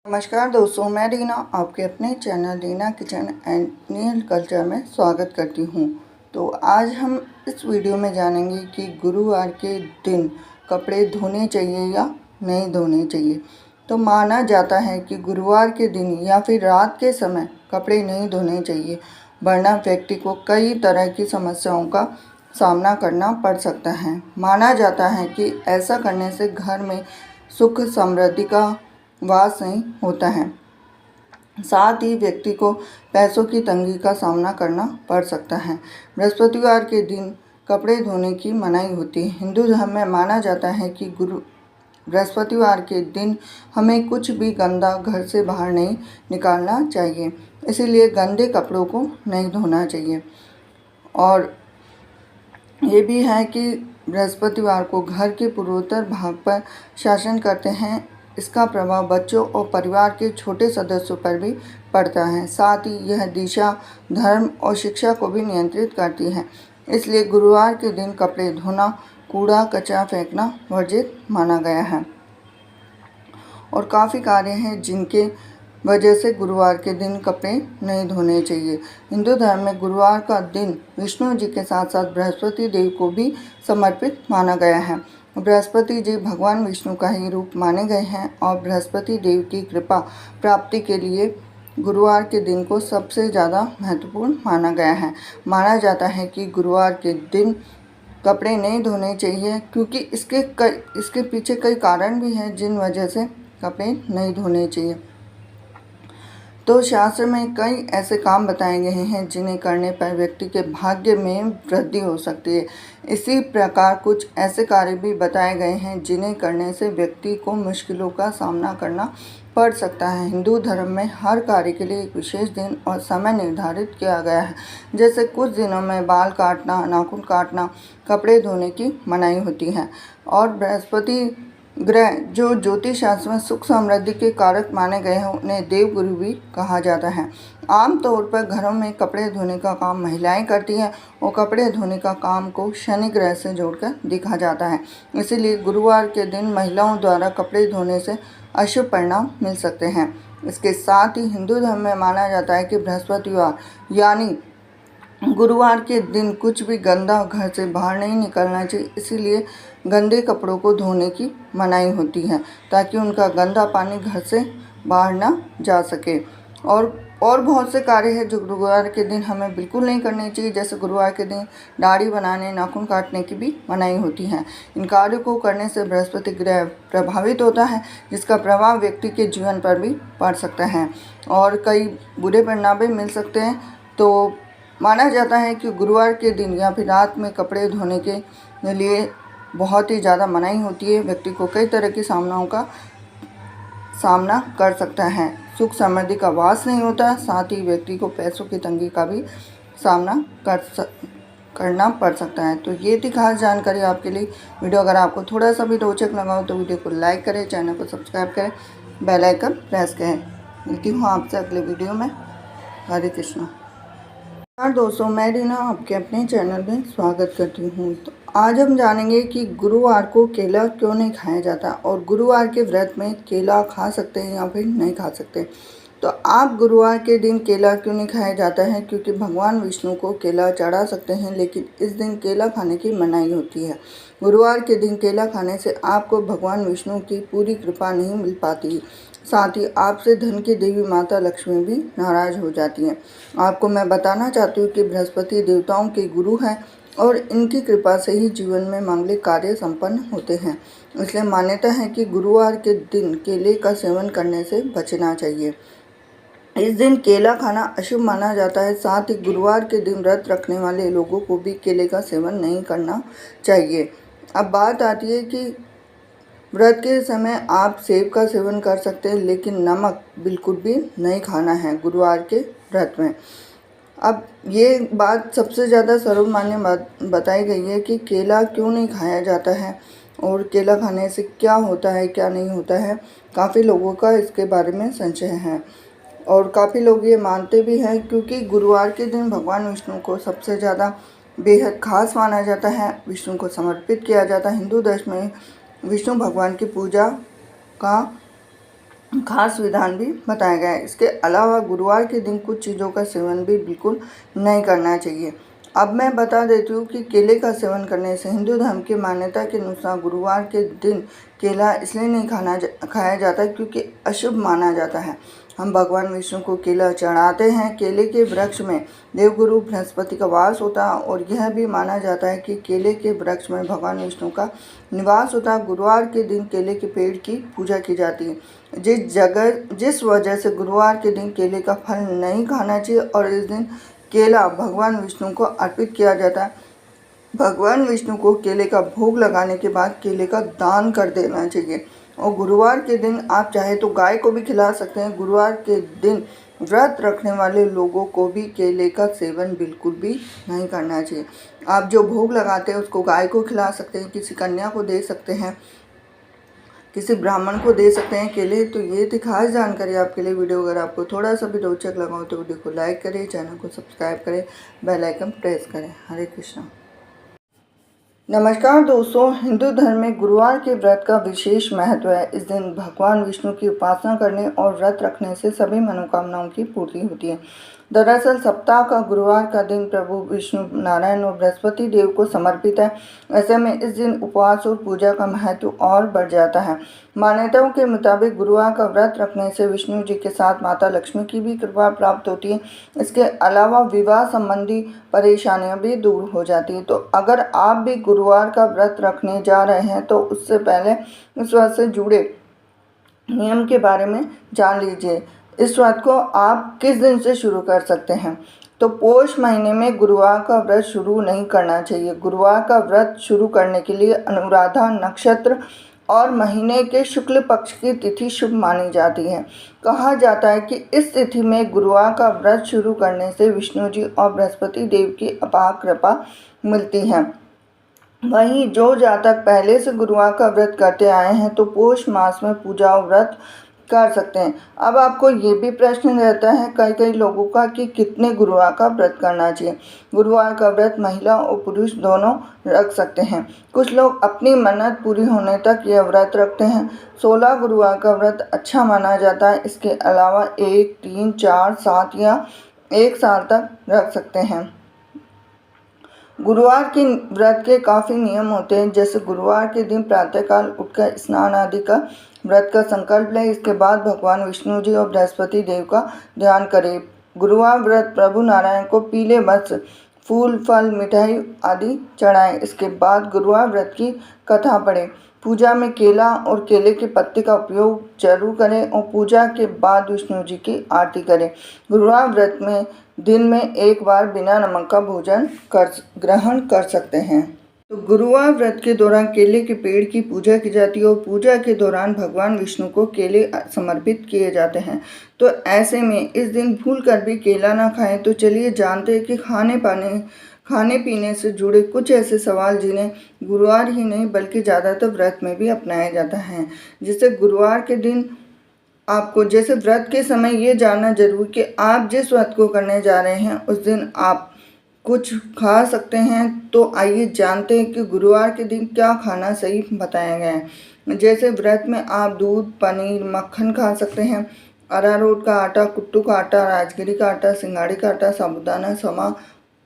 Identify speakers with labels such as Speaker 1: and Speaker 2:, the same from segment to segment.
Speaker 1: नमस्कार दोस्तों, मैं रीना आपके अपने channel Reena kitchen and Indian culture में स्वागत करती हूँ। तो आज हम इस वीडियो में जानेंगे कि गुरुवार के दिन कपड़े धोने चाहिए या नहीं धोने चाहिए। तो माना जाता है कि गुरुवार के दिन या फिर रात के समय कपड़े नहीं धोने चाहिए, वरना व्यक्ति को कई तरह की समस्याओं का सामना करना पड़ सकता है। माना जाता है कि ऐसा करने से घर में सुख समृद्धि का वास नहीं होता है, साथ ही व्यक्ति को पैसों की तंगी का सामना करना पड़ सकता है। बृहस्पतिवार के दिन कपड़े धोने की मनाही होती है। हिंदू धर्म में माना जाता है कि बृहस्पतिवार के दिन हमें कुछ भी गंदा घर से बाहर नहीं निकालना चाहिए, इसीलिए गंदे कपड़ों को नहीं धोना चाहिए। और ये भी है कि बृहस्पतिवार को घर के पूर्वोत्तर भाग पर शासन करते हैं। इसका प्रभाव बच्चों और परिवार के छोटे सदस्यों पर भी पड़ता है। साथ ही यह दिशा, धर्म और शिक्षा को भी नियंत्रित करती है। इसलिए गुरुवार के दिन कपड़े धोना, कूड़ा कचरा फेंकना वर्जित माना गया है। और काफ़ी कार्य हैं जिनके वजह से गुरुवार के दिन कपड़े नहीं धोने चाहिए। हिंदू धर्म में गुरुवार का दिन विष्णु जी के साथ साथ बृहस्पति देव को भी समर्पित माना गया है। बृहस्पति जी भगवान विष्णु का ही रूप माने गए हैं और बृहस्पति देव की कृपा प्राप्ति के लिए गुरुवार के दिन को सबसे ज़्यादा महत्वपूर्ण माना गया है। माना जाता है कि गुरुवार के दिन कपड़े नहीं धोने चाहिए, क्योंकि इसके पीछे कई कारण भी हैं जिन वजह से कपड़े नहीं धोने चाहिए। तो शास्त्र में कई ऐसे काम बताए गए हैं जिन्हें करने पर व्यक्ति के भाग्य में वृद्धि हो सकती है। इसी प्रकार कुछ ऐसे कार्य भी बताए गए हैं जिन्हें करने से व्यक्ति को मुश्किलों का सामना करना पड़ सकता है। हिंदू धर्म में हर कार्य के लिए एक विशेष दिन और समय निर्धारित किया गया है। जैसे कुछ दिनों में बाल काटना, नाखून काटना, कपड़े धोने की मनाही होती है। और बृहस्पति ग्रह जो ज्योतिष शास्त्र में सुख समृद्धि के कारक माने गए हैं, उन्हें देवगुरु भी कहा जाता है। आमतौर पर घरों में कपड़े धोने का काम महिलाएं करती हैं और कपड़े धोने का काम को शनि ग्रह से जोड़कर देखा जाता है। इसीलिए गुरुवार के दिन महिलाओं द्वारा कपड़े धोने से अशुभ परिणाम मिल सकते हैं। इसके साथ ही हिंदू धर्म में माना जाता है कि बृहस्पतिवार यानी गुरुवार के दिन कुछ भी गंदा घर से बाहर नहीं निकलना चाहिए। इसीलिए गंदे कपड़ों को धोने की मनाही होती है, ताकि उनका गंदा पानी घर से बाहर ना जा सके। और बहुत से कार्य हैं जो गुरुवार के दिन हमें बिल्कुल नहीं करने चाहिए। जैसे गुरुवार के दिन दाढ़ी बनाने, नाखून काटने की भी मनाही होती है। इन कार्यों को करने से बृहस्पति ग्रह प्रभावित होता है, जिसका प्रभाव व्यक्ति के जीवन पर भी पड़ सकता है और कई बुरे परिणाम भी मिल सकते हैं। तो माना जाता है कि गुरुवार के दिन या फिर रात में कपड़े धोने के लिए बहुत ही ज़्यादा मनाही होती है। व्यक्ति को कई तरह की सामनाओं का सामना कर सकता है। सुख समृद्धि का वास नहीं होता, साथ ही व्यक्ति को पैसों की तंगी का भी सामना करना पड़ सकता है। तो ये थी खास जानकारी आपके लिए। वीडियो अगर आपको थोड़ा सा भी रोचक लगा हो तो वीडियो को लाइक करें, चैनल को सब्सक्राइब करें, बेल आइकन प्रेस करें। मिलती हूँ आपसे अगले वीडियो में। हरे कृष्णा। दोस्तों, मैं रीना आपके अपने चैनल में स्वागत करती हूँ। तो आज हम जानेंगे कि गुरुवार को केला क्यों नहीं खाया जाता और गुरुवार के व्रत में केला खा सकते हैं या फिर नहीं खा सकते। तो आप गुरुवार के दिन केला क्यों नहीं खाया जाता है? क्योंकि भगवान विष्णु को केला चढ़ा सकते हैं, लेकिन इस दिन केला खाने की मनाही होती है। गुरुवार के दिन केला खाने से आपको भगवान विष्णु की पूरी कृपा नहीं मिल पाती। साथ ही आपसे धन की देवी माता लक्ष्मी भी नाराज हो जाती हैं। आपको मैं बताना चाहती हूँ कि बृहस्पति देवताओं के गुरु हैं और इनकी कृपा से ही जीवन में मांगलिक कार्य संपन्न होते हैं। इसलिए मान्यता है कि गुरुवार के दिन केले का सेवन करने से बचना चाहिए। इस दिन केला खाना अशुभ माना जाता है। साथ ही गुरुवार के दिन व्रत रखने वाले लोगों को भी केले का सेवन नहीं करना चाहिए। अब बात आती है कि व्रत के समय आप सेब का सेवन कर सकते हैं, लेकिन नमक बिल्कुल भी नहीं खाना है गुरुवार के व्रत में। अब ये बात सबसे ज़्यादा सर्वमान्य बात बताई गई है कि केला क्यों नहीं खाया जाता है और केला खाने से क्या होता है क्या नहीं होता है। काफ़ी लोगों का इसके बारे में संशय है और काफ़ी लोग ये मानते भी हैं, क्योंकि गुरुवार के दिन भगवान विष्णु को सबसे ज़्यादा बेहद खास माना जाता है, विष्णु को समर्पित किया जाता है। हिंदू धर्म में विष्णु भगवान की पूजा का खास विधान भी बताया गया है। इसके अलावा गुरुवार के दिन कुछ चीज़ों का सेवन भी बिल्कुल नहीं करना चाहिए। अब मैं बता देती हूँ कि केले का सेवन करने से हिंदू धर्म की मान्यता के अनुसार गुरुवार के दिन केला इसलिए नहीं खाया जाता क्योंकि अशुभ माना जाता है। हम भगवान विष्णु को केला चढ़ाते हैं। केले के वृक्ष में देवगुरु बृहस्पति का वास होता है और यह भी माना जाता है कि केले के वृक्ष में भगवान विष्णु का निवास होता है। गुरुवार के दिन केले के पेड़ की पूजा की जाती है। जिस वजह से गुरुवार के दिन केले का फल नहीं खाना चाहिए और इस दिन केला भगवान विष्णु को अर्पित किया जाता है। भगवान विष्णु को केले का भोग लगाने के बाद केले का दान कर देना चाहिए। और गुरुवार के दिन आप चाहे तो गाय को भी खिला सकते हैं। गुरुवार के दिन व्रत रखने वाले लोगों को भी केले का सेवन बिल्कुल भी नहीं करना चाहिए। आप जो भोग लगाते हैं उसको गाय को खिला सकते हैं, किसी कन्या को दे सकते हैं, किसी ब्राह्मण को दे सकते हैं केले। तो ये थी खास जानकारी आपके लिए। वीडियो अगर आपको थोड़ा सा भी रोचक लगा हो तो वीडियो को लाइक करें, चैनल को सब्सक्राइब करें, बेल आइकन प्रेस करें। हरे कृष्णा। नमस्कार दोस्तों, हिंदू धर्म में गुरुवार के व्रत का विशेष महत्व है। इस दिन भगवान विष्णु की उपासना करने और व्रत रखने से सभी मनोकामनाओं की पूर्ति होती है। दरअसल सप्ताह का गुरुवार का दिन प्रभु विष्णु नारायण और बृहस्पति देव को समर्पित है। ऐसे में इस दिन उपवास और पूजा का महत्व और बढ़ जाता है। मान्यताओं के मुताबिक गुरुवार का व्रत रखने से विष्णु जी के साथ माता लक्ष्मी की भी कृपा प्राप्त होती है। इसके अलावा विवाह संबंधी परेशानियां भी दूर हो जाती है। तो अगर आप भी गुरुवार का व्रत रखने जा रहे हैं तो उससे पहले इस व्रत से जुड़े नियम के बारे में जान लीजिए। इस व्रत को आप किस दिन से शुरू कर सकते हैं? तो पोष महीने में गुरुवार का व्रत शुरू नहीं करना चाहिए। गुरुवार का व्रत शुरू करने के लिए अनुराधा नक्षत्र और महीने के शुक्ल पक्ष की तिथि शुभ मानी जाती है। कहा जाता है कि इस तिथि में गुरुवार का व्रत शुरू करने से विष्णु जी और बृहस्पति देव की अपार कृपा मिलती है। वहीं जो जातक पहले से गुरुवार का व्रत करते आए हैं तो पोष मास में पूजा और व्रत कर सकते हैं। अब आपको ये भी प्रश्न रहता है कई लोगों का कि कितने गुरुवार का व्रत करना चाहिए। गुरुवार का व्रत महिला और पुरुष दोनों रख सकते हैं। कुछ लोग अपनी मन्नत पूरी होने तक यह व्रत रखते हैं। 16 गुरुवार का व्रत अच्छा माना जाता है। इसके अलावा 1, 3, 4, 7 या 1 साल तक रख सकते हैं। गुरुवार के व्रत के काफ़ी नियम होते हैं, जैसे गुरुवार के दिन प्रातःकाल उठकर स्नान आदि का व्रत का संकल्प लें। इसके बाद भगवान विष्णु जी और बृहस्पति देव का ध्यान करें। गुरुवार व्रत प्रभु नारायण को पीले वस्त्र, फूल, फल, मिठाई आदि चढ़ाएं। इसके बाद गुरुवार व्रत की कथा पढ़ें। पूजा में केला और केले के पत्ते का उपयोग जरूर करें और पूजा के बाद विष्णु जी की आरती करें। गुरुवार व्रत में दिन में एक बार बिना नमक का भोजन ग्रहण कर सकते हैं। तो गुरुवार व्रत के दौरान केले के पेड़ की पूजा की जाती है और पूजा के दौरान भगवान विष्णु को केले समर्पित किए जाते हैं। तो ऐसे में इस दिन भूल कर भी केला ना खाएं। तो चलिए जानते हैं कि खाने पीने से जुड़े कुछ ऐसे सवाल जिन्हें गुरुवार ही नहीं बल्कि ज़्यादातर व्रत में भी अपनाया जाता है। जैसे गुरुवार के दिन आपको जैसे व्रत के समय ये जानना जरूर कि आप जिस व्रत को करने जा रहे हैं उस दिन आप कुछ खा सकते हैं। तो आइए जानते हैं कि गुरुवार के दिन क्या खाना सही बताया गया है। जैसे व्रत में आप दूध, पनीर, मक्खन खा सकते हैं। अरारोट का आटा, कुट्टू का आटा, राजगिरी का आटा, सिंगाड़ी का आटा, साबूदाना, समा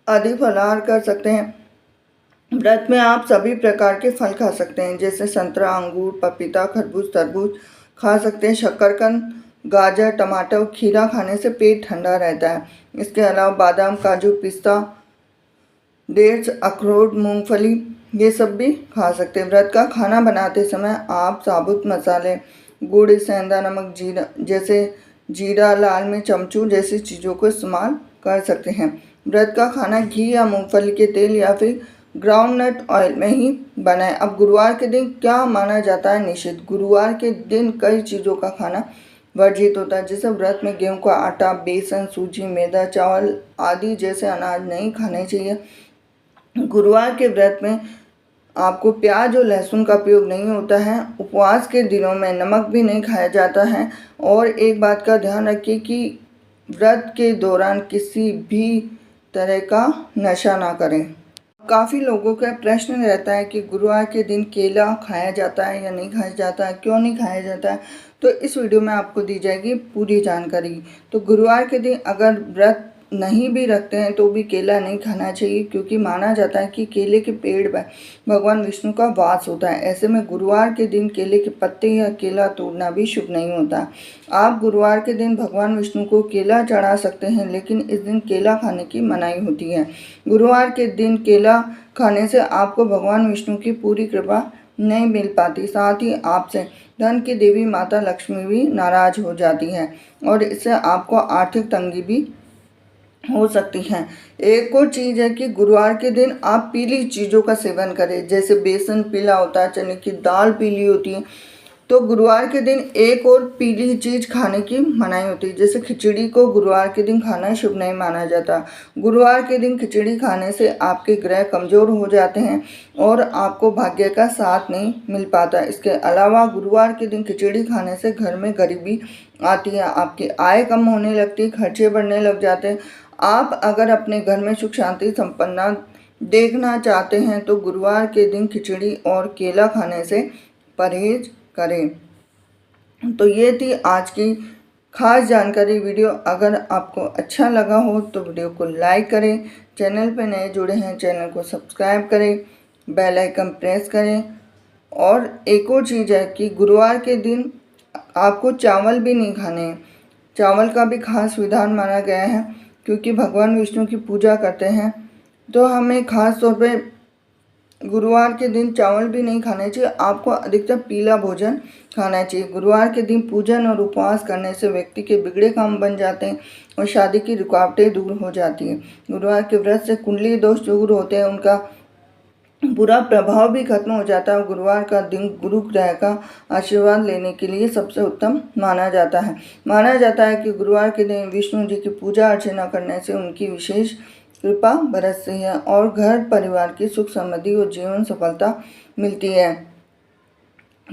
Speaker 1: आदि फलाहार कर सकते हैं। व्रत में आप सभी प्रकार के फल खा सकते हैं, जैसे संतरा, अंगूर, पपीता, खरबूज, तरबूज खा सकते हैं। शकरकंद, गाजर, टमाटर और खीरा खाने से पेट ठंडा रहता है। इसके अलावा बादाम, काजू, पिस्ता, डेट्स, अखरोट, मूंगफली ये सब भी खा सकते हैं। व्रत का खाना बनाते समय आप साबुत मसाले, गुड़, सेंधा नमक, जीरा, लाल मिर्च, अमचूर जैसी चीज़ों को इस्तेमाल कर सकते हैं। व्रत का खाना घी या मूंगफली के तेल या फिर ग्राउंडनट ऑयल में ही बनाएं। अब गुरुवार के दिन क्या माना जाता है निषिद्ध? गुरुवार के दिन कई चीज़ों का खाना वर्जित होता है, जैसे व्रत में गेहूं का आटा, बेसन, सूजी, मैदा, चावल आदि जैसे अनाज नहीं खाने चाहिए। गुरुवार के व्रत में आपको प्याज और लहसुन का उपयोग नहीं होता है। उपवास के दिनों में नमक भी नहीं खाया जाता है। और एक बात का ध्यान रखिए कि व्रत के दौरान किसी भी तरह का नशा ना करें। काफ़ी लोगों का प्रश्न रहता है कि गुरुवार के दिन केला खाया जाता है या नहीं खाया जाता है, क्यों नहीं खाया जाता है। तो इस वीडियो में आपको दी जाएगी पूरी जानकारी। तो गुरुवार के दिन अगर व्रत नहीं भी रखते हैं तो भी केला नहीं खाना चाहिए, क्योंकि माना जाता है कि केले के पेड़ पर भगवान विष्णु का वास होता है। ऐसे में गुरुवार के दिन केले के पत्ते या केला तोड़ना भी शुभ नहीं होता। आप गुरुवार के दिन भगवान विष्णु को केला चढ़ा सकते हैं, लेकिन इस दिन केला खाने की मनाही होती है। गुरुवार के दिन केला खाने से आपको भगवान विष्णु की पूरी कृपा नहीं मिल पाती, साथ ही आपसे धन की देवी माता लक्ष्मी भी नाराज हो जाती है और इससे आपको आर्थिक तंगी भी हो सकती हैं। एक और चीज़ है कि गुरुवार के दिन आप पीली चीज़ों का सेवन करें, जैसे बेसन पीला होता है, चने की दाल पीली होती है। तो गुरुवार के दिन एक और पीली चीज़ खाने की मनाही होती है, जैसे खिचड़ी को गुरुवार के दिन खाना शुभ नहीं माना जाता। गुरुवार के दिन खिचड़ी खाने से आपके ग्रह कमज़ोर हो जाते हैं और आपको भाग्य का साथ नहीं मिल पाता। इसके अलावा गुरुवार के दिन खिचड़ी खाने से घर में गरीबी आती है, आपकी आय कम होने लगती है, खर्चे बढ़ने लग जाते हैं। आप अगर अपने घर में सुख शांति संपन्नता देखना चाहते हैं तो गुरुवार के दिन खिचड़ी और केला खाने से परहेज करें। तो ये थी आज की खास जानकारी। वीडियो अगर आपको अच्छा लगा हो तो वीडियो को लाइक करें, चैनल पर नए जुड़े हैं चैनल को सब्सक्राइब करें, बेल आइकन प्रेस करें। और एक और चीज़ है कि गुरुवार के दिन आपको चावल भी नहीं खाने हैं। चावल का भी खास विधान माना गया है, क्योंकि भगवान विष्णु की पूजा करते हैं तो हमें खास तौर पे गुरुवार के दिन चावल भी नहीं खाने चाहिए। आपको अधिकतर पीला भोजन खाना चाहिए। गुरुवार के दिन पूजन और उपवास करने से व्यक्ति के बिगड़े काम बन जाते हैं और शादी की रुकावटें दूर हो जाती हैं। गुरुवार के व्रत से कुंडली दोष दूर होते हैं, उनका बुरा प्रभाव भी खत्म हो जाता है। गुरुवार का दिन गुरु ग्रह का आशीर्वाद लेने के लिए सबसे उत्तम माना जाता है। माना जाता है कि गुरुवार के दिन विष्णु जी की पूजा अर्चना करने से उनकी विशेष कृपा बरसती है और घर परिवार की सुख समृद्धि और जीवन सफलता मिलती है।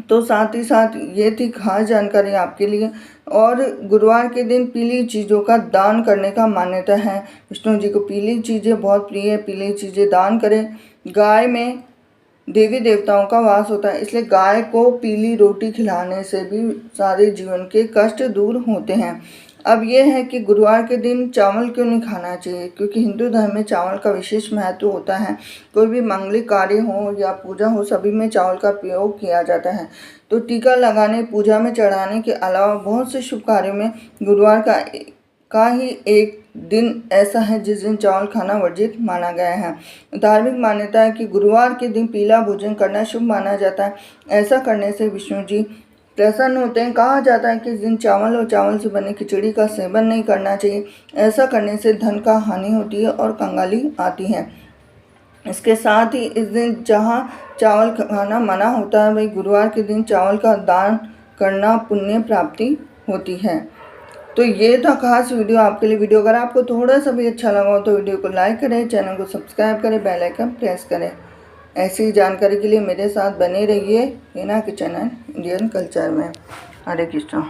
Speaker 1: तो साथ ही साथ ये थी खास जानकारी आपके लिए। और गुरुवार के दिन पीली चीज़ों का दान करने का मान्यता है। विष्णु जी को पीली चीज़ें बहुत प्रिय है, पीली चीज़ें दान करें। गाय में देवी देवताओं का वास होता है, इसलिए गाय को पीली रोटी खिलाने से भी सारे जीवन के कष्ट दूर होते हैं। अब यह है कि गुरुवार के दिन चावल क्यों नहीं खाना चाहिए, क्योंकि हिंदू धर्म में चावल का विशेष महत्व होता है। कोई भी मांगलिक कार्य हो या पूजा हो, सभी में चावल का प्रयोग किया जाता है। तो टीका लगाने, पूजा में चढ़ाने के अलावा बहुत से शुभ कार्यों में गुरुवार का ही एक दिन ऐसा है जिस दिन चावल खाना वर्जित माना गया है। धार्मिक मान्यता है कि गुरुवार के दिन पीला भोजन करना शुभ माना जाता है। ऐसा करने से विष्णु जी प्रसन्न होते हैं। कहा जाता है कि इस दिन चावल और चावल से बने खिचड़ी का सेवन नहीं करना चाहिए। ऐसा करने से धन का हानि होती है और कंगाली आती है। इसके साथ ही इस दिन जहाँ चावल खाना मना होता है, वही गुरुवार के दिन चावल का दान करना पुण्य प्राप्ति होती है। तो ये था खास वीडियो आपके लिए। वीडियो अगर आपको थोड़ा सा भी अच्छा लगा हो तो वीडियो को लाइक करें, चैनल को सब्सक्राइब करें, बेल आइकन प्रेस करें। ऐसी जानकारी के लिए मेरे साथ बने रहिए हीना किचन एंड इंडियन कल्चर में। हरे कृष्णा।